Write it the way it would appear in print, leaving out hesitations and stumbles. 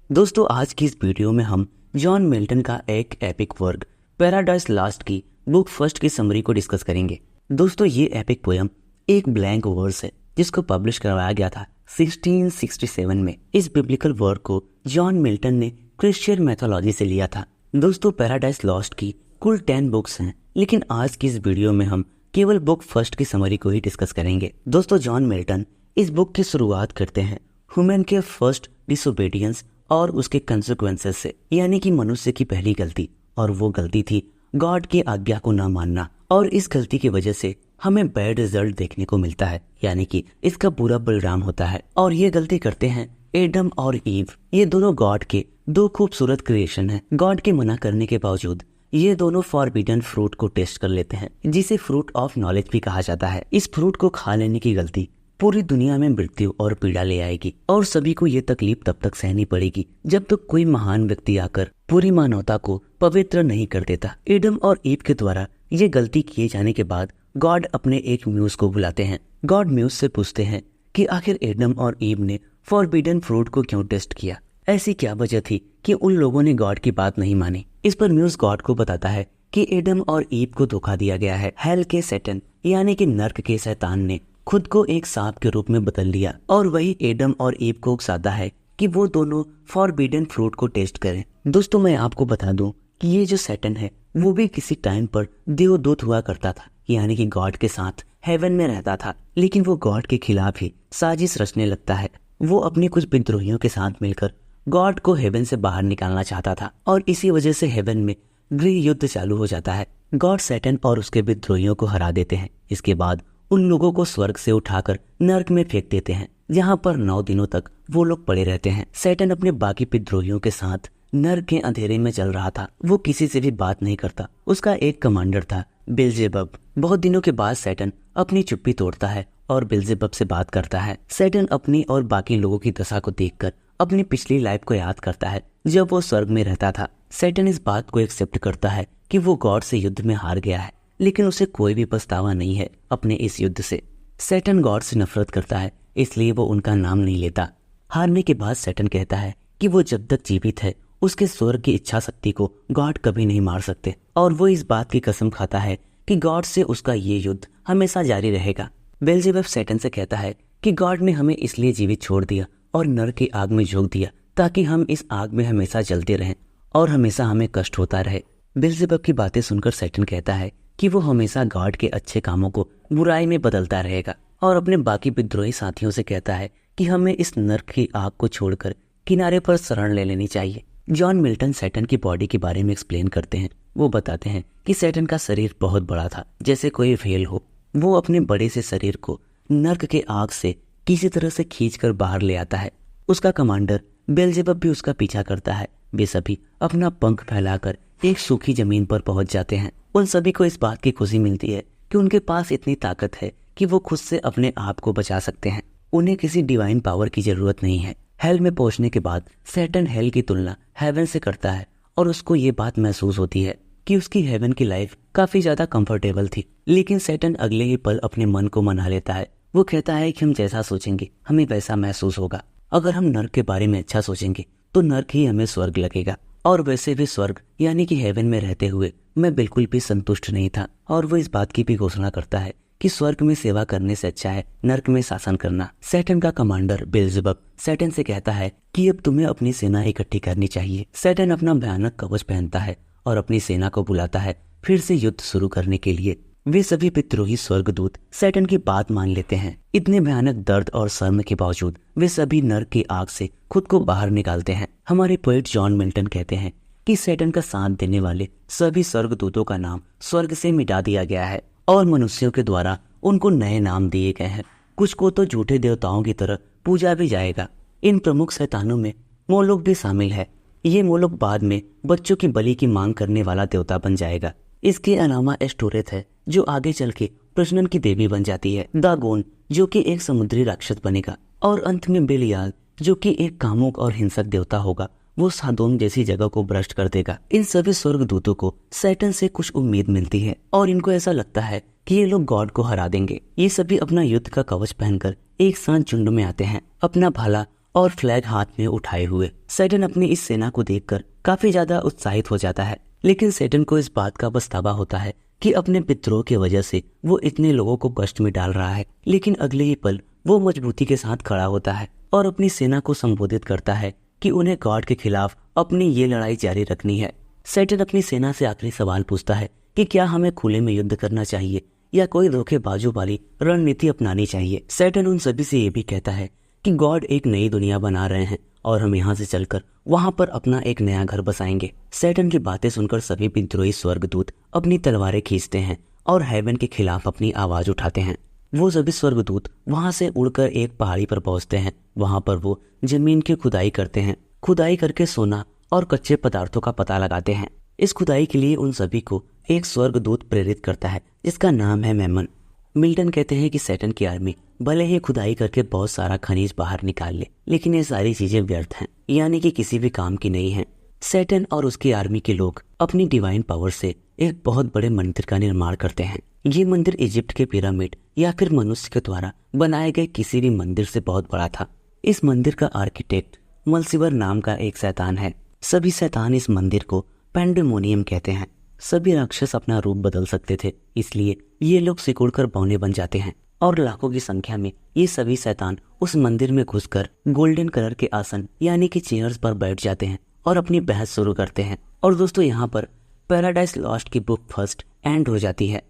दोस्तों आज की इस वीडियो में हम जॉन मिल्टन का एक एपिक वर्क पैराडाइज लॉस्ट की बुक फर्स्ट की समरी को डिस्कस करेंगे। दोस्तों ये एपिक पोयम एक ब्लैंक वर्स है जिसको पब्लिश करवाया गया था 1667 में। इस बिब्लिकल वर्क को जॉन मिल्टन ने क्रिश्चियन मैथोलॉजी से लिया था। दोस्तों पैराडाइज लॉस्ट की कुल 10 बुक्स हैं, लेकिन आज की इस वीडियो में हम केवल बुक फर्स्ट की समरी को ही डिस्कस करेंगे। दोस्तों जॉन मिल्टन इस बुक की शुरुआत करते हैं ह्यूमन के फर्स्ट डिसोबीडियंस और उसके कंसिक्वेंसेस से, यानी कि मनुष्य की पहली गलती, और वो गलती थी गॉड की आज्ञा को ना मानना। और इस गलती की वजह से हमें बैड रिजल्ट देखने को मिलता है, यानी कि इसका बुरा परिणाम होता है। और ये गलती करते हैं एडम और ईव। ये दोनों गॉड के दो खूबसूरत क्रिएशन हैं। गॉड के मना करने के बावजूद ये दोनों फॉरबिडन फ्रूट को टेस्ट कर लेते हैं, जिसे फ्रूट ऑफ नॉलेज भी कहा जाता है। इस फ्रूट को खा लेने की गलती पूरी दुनिया में मृत्यु और पीड़ा ले आएगी, और सभी को ये तकलीफ तब तक सहनी पड़ेगी जब तक कोई महान व्यक्ति आकर पूरी मानवता को पवित्र नहीं कर देता। एडम और ईव के द्वारा ये गलती किए जाने के बाद गॉड अपने एक म्यूज को बुलाते हैं। गॉड म्यूज से पूछते हैं कि आखिर एडम और ईव ने फॉरबिडन फ्रूट को क्यों टेस्ट किया, ऐसी क्या वजह थी कि उन लोगों ने गॉड की बात नहीं मानी। इस पर म्यूज गॉड को बताता है कि एडम और ईव को धोखा दिया गया है। हेल के सैटन यानी कि नर्क के शैतान ने खुद को एक सांप के रूप में बदल लिया, और वही एडम और ईव को उकसाता है कि वो दोनों फॉरबिडन फ्रूट को टेस्ट करें। दोस्तों मैं आपको बता दूं कि ये जो सैटन है वो भी किसी टाइम पर देवदूत हुआ करता था, यानी कि गॉड के साथ हेवन में रहता था, लेकिन वो गॉड के खिलाफ ही साजिश रचने लगता है। वो अपने कुछ विद्रोहियों के साथ मिलकर गॉड को हेवन से बाहर निकालना चाहता था, और इसी वजह से हेवन में गृह युद्ध चालू हो जाता है। गॉड सैटन और उसके विद्रोहियों को हरा देते हैं। इसके बाद उन लोगों को स्वर्ग से उठाकर नर्क में फेंक देते हैं, जहां पर 9 दिनों तक वो लोग पड़े रहते हैं। सैटन अपने बाकी विद्रोहियों के साथ नर्क के अंधेरे में चल रहा था। वो किसी से भी बात नहीं करता। उसका एक कमांडर था बेल्जेबब। बहुत दिनों के बाद सैटन अपनी चुप्पी तोड़ता है और बेल्जेबब से बात करता है। सैटन अपनी और बाकी लोगों की दशा को देखकर अपनी पिछली लाइफ को याद करता है जब वो स्वर्ग में रहता था। सैटन इस बात को एक्सेप्ट करता है कि वो गॉड से युद्ध में हार गया है, लेकिन उसे कोई भी पछतावा नहीं है अपने इस युद्ध से। सैटन गॉड से नफरत करता है, इसलिए वो उनका नाम नहीं लेता। हारने के बाद सैटन कहता है कि वो जब तक जीवित है उसके स्वर्ग की इच्छा शक्ति को गॉड कभी नहीं मार सकते, और वो इस बात की कसम खाता है कि गॉड से उसका ये युद्ध हमेशा जारी रहेगा। बेल्जेबब सैटन से कहता है कि गॉड ने हमें इसलिए जीवित छोड़ दिया और नर्क की आग में झोंक दिया ताकि हम इस आग में हमेशा जलते रहें और हमेशा हमें कष्ट होता रहे। बेल्जेबब की बातें सुनकर सैटन कहता है कि वो हमेशा गॉड के अच्छे कामों को बुराई में बदलता रहेगा, और अपने बाकी विद्रोही साथियों से कहता है कि हमें इस नर्क की आग को छोड़कर किनारे पर शरण ले लेनी चाहिए। जॉन मिल्टन सैटन की बॉडी के बारे में एक्सप्लेन करते हैं। वो बताते हैं कि सैटन का शरीर बहुत बड़ा था, जैसे कोई व्हेल हो। वो अपने बड़े से शरीर को नर्क के आग से किसी तरह से खींचकर बाहर ले आता है। उसका कमांडर बेल्जेबब भी उसका पीछा करता है। वे सभी अपना पंख फैलाकर एक सूखी जमीन पर पहुंच जाते हैं। उन सभी को इस बात की खुशी मिलती है कि उनके पास इतनी ताकत है कि वो खुद से अपने आप को बचा सकते हैं। उन्हें किसी डिवाइन पावर की जरूरत नहीं है। हेल में पहुंचने के बाद सैटन हेल की तुलना हेवन से करता है, और उसको ये बात महसूस होती है कि उसकी हेवन की लाइफ काफी ज्यादा कंफर्टेबल थी। लेकिन सैटन अगले ही पल अपने मन को मना लेता है। वो कहता है कि हम जैसा सोचेंगे हमें वैसा महसूस होगा। अगर हम नर्क के बारे में अच्छा सोचेंगे तो नर्क ही हमें स्वर्ग लगेगा, और वैसे भी स्वर्ग यानी कि हेवन में रहते हुए मैं बिल्कुल भी संतुष्ट नहीं था। और वो इस बात की भी घोषणा करता है कि स्वर्ग में सेवा करने से अच्छा है नर्क में शासन करना। सैटन का कमांडर बेल्जेबब सैटन से कहता है कि अब तुम्हें अपनी सेना इकट्ठी करनी चाहिए। सैटन अपना भयानक कवच पहनता है और अपनी सेना को बुलाता है फिर से युद्ध शुरू करने के लिए। वे सभी विद्रोही स्वर्गदूत सैटन की बात मान लेते हैं। इतने भयानक दर्द और शर्म के बावजूद वे सभी नर्क की आग से खुद को बाहर निकालते हैं। हमारे पोएट जॉन मिल्टन कहते हैं कि सैटन का साथ देने वाले सभी स्वर्गदूतों का नाम स्वर्ग से मिटा दिया गया है, और मनुष्यों के द्वारा उनको नए नाम दिए गए हैं। कुछ को तो झूठे देवताओं की तरह पूजा भी जाएगा। इन प्रमुख शैतानों में मोलोक भी शामिल है। ये मोलोक बाद में बच्चों की बलि की मांग करने वाला देवता बन जाएगा। इसके अलावा एस्टोरेथ है जो आगे चल के प्रजनन की देवी बन जाती है। दागोन जो कि एक समुद्री राक्षस बनेगा, और अंत में बेलियाल जो कि एक कामुक और हिंसक देवता होगा। वो सादोम जैसी जगह को भ्रष्ट कर देगा। इन सभी स्वर्गदूतों को सैटन से कुछ उम्मीद मिलती है, और इनको ऐसा लगता है कि ये लोग गॉड को हरा देंगे। ये सभी अपना युद्ध का कवच पहनकर एक साथ झुंड में आते हैं। अपना भाला और फ्लैग हाथ में उठाए हुए। सैटर्न अपनी इस सेना को देखकर काफी ज्यादा उत्साहित हो जाता है, लेकिन सैटर्न को इस बात का पछतावा होता है कि अपने विद्रोह की वजह से वो इतने लोगों को कष्ट में डाल रहा है। लेकिन अगले ही पल वो मजबूती के साथ खड़ा होता है और अपनी सेना को संबोधित करता है कि उन्हें गॉड के खिलाफ अपनी ये लड़ाई जारी रखनी है। सैटर्न अपनी सेना से आखिरी सवाल पूछता है कि क्या हमें खुले में युद्ध करना चाहिए या कोई धोखेबाजों वाली रणनीति अपनानी चाहिए। सैटर्न उन सभी से ये भी कहता है कि गॉड एक नई दुनिया बना रहे हैं और हम यहाँ से चलकर वहां पर अपना एक नया घर बसाएंगे। सैटर्न की बातें सुनकर सभी विद्रोही स्वर्गदूत अपनी तलवारें खींचते हैं और हेवन के खिलाफ अपनी आवाज उठाते हैं। वो सभी स्वर्गदूत वहां से उड़कर एक पहाड़ी पर पहुंचते हैं। वहां पर वो जमीन की खुदाई करते हैं। खुदाई करके सोना और कच्चे पदार्थों का पता लगाते हैं। इस खुदाई के लिए उन सभी को एक स्वर्गदूत प्रेरित करता है जिसका नाम है मेमन। मिल्टन कहते हैं कि सैटर्न की आर्मी भले ही खुदाई करके बहुत सारा खनिज बाहर निकाल ले, लेकिन ये सारी चीजें व्यर्थ हैं, यानी कि किसी भी काम की नहीं है। सैटर्न और उसकी आर्मी के लोग अपनी डिवाइन पावर से एक बहुत बड़े मंदिर का निर्माण करते हैं। ये मंदिर इजिप्ट के पिरामिड या फिर मनुष्य के द्वारा बनाए गए किसी भी मंदिर से बहुत बड़ा था। इस मंदिर का आर्किटेक्ट मलसिवर नाम का एक शैतान है। सभी शैतान इस मंदिर को पैंडेमोनियम कहते हैं। सभी राक्षस अपना रूप बदल सकते थे, इसलिए ये लोग सिकुड़कर बौने बन जाते हैं और लाखों की संख्या में ये सभी शैतान उस मंदिर में घुसकर गोल्डन कलर के आसन यानी कि चेयर्स पर बैठ जाते हैं और अपनी बहस शुरू करते हैं। और दोस्तों यहाँ पर पैराडाइज लॉस्ट की बुक फर्स्ट एंड हो जाती है।